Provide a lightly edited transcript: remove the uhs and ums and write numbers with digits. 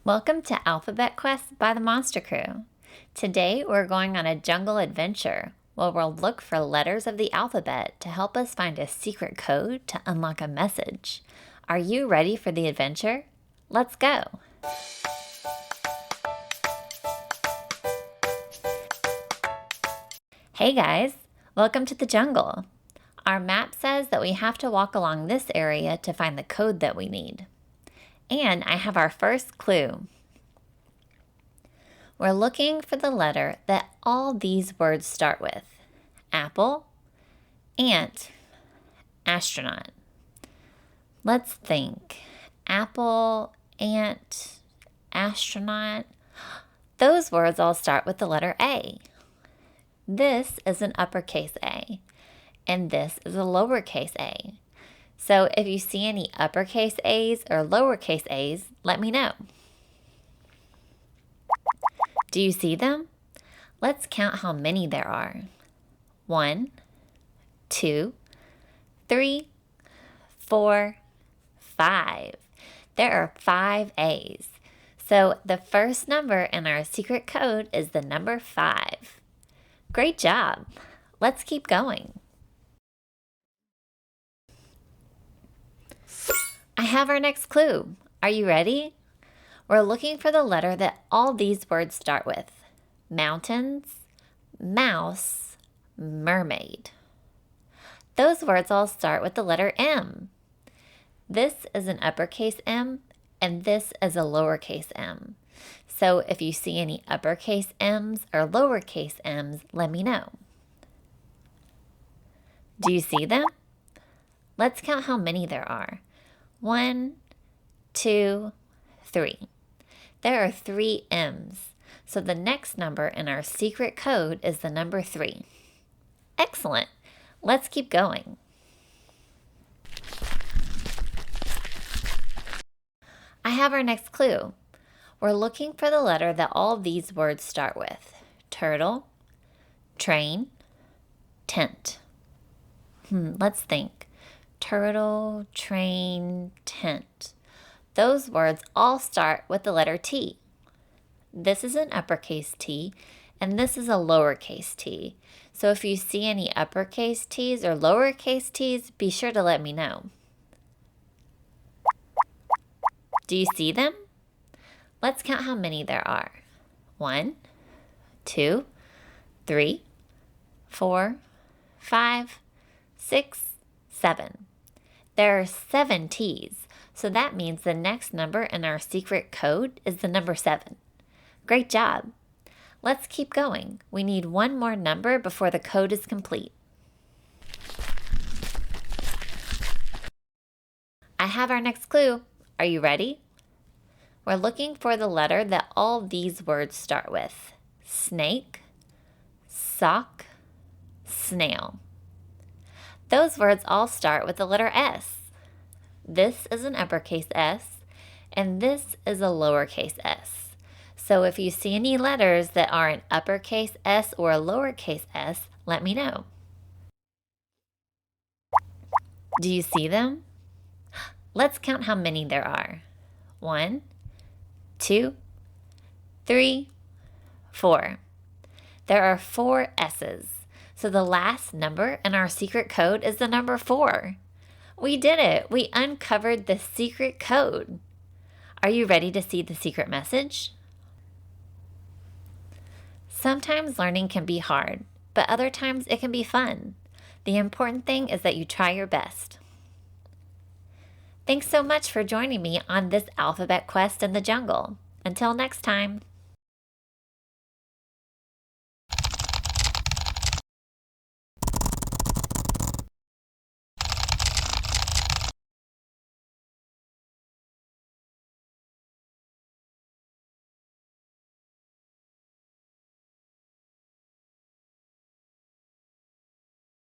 Welcome to Alphabet Quest by the Monster Crew. Today we're going on a jungle adventure where we'll look for letters of the alphabet to help us find a secret code to unlock a message. Are you ready for the adventure? Let's go! Hey guys, welcome to the jungle. Our map says that we have to walk along this area to find the code that we need. And I have our first clue. We're looking for the letter that all these words start with. Apple, ant, astronaut. Let's think. Apple, ant, astronaut. Those words all start with the letter A. This is an uppercase A, and this is a lowercase a. So if you see any uppercase A's or lowercase A's, let me know. Do you see them? Let's count how many there are. 1, 2, 3, 4, 5. There are 5 A's. So the first number in our secret code is the number 5. Great job. Let's keep going. I have our next clue. Are you ready? We're looking for the letter that all these words start with. Mountains, mouse, mermaid. Those words all start with the letter M. This is an uppercase M, and this is a lowercase m. So if you see any uppercase M's or lowercase m's, let me know. Do you see them? Let's count how many there are. 1, 2, 3. There are 3 M's, so the next number in our secret code is the number 3. Excellent. Let's keep going. I have our next clue. We're looking for the letter that all these words start with. Turtle, train, tent. Let's think. Turtle, train, tent. Those words all start with the letter T. This is an uppercase T, and this is a lowercase t. So if you see any uppercase T's or lowercase t's, be sure to let me know. Do you see them? Let's count how many there are. 1, 2, 3, 4, 5, 6, 7. There are 7 T's, so that means the next number in our secret code is the number 7. Great job! Let's keep going. We need one more number before the code is complete. I have our next clue. Are you ready? We're looking for the letter that all these words start with. Snake, sock, snail. Those words all start with the letter S. This is an uppercase S, and this is a lowercase s. So if you see any letters that are an uppercase S or a lowercase s, let me know. Do you see them? Let's count how many there are. 1, 2, 3, 4. There are 4 S's. So the last number in our secret code is the number 4. We did it! We uncovered the secret code. Are you ready to see the secret message? Sometimes learning can be hard, but other times it can be fun. The important thing is that you try your best. Thanks so much for joining me on this alphabet quest in the jungle. Until next time.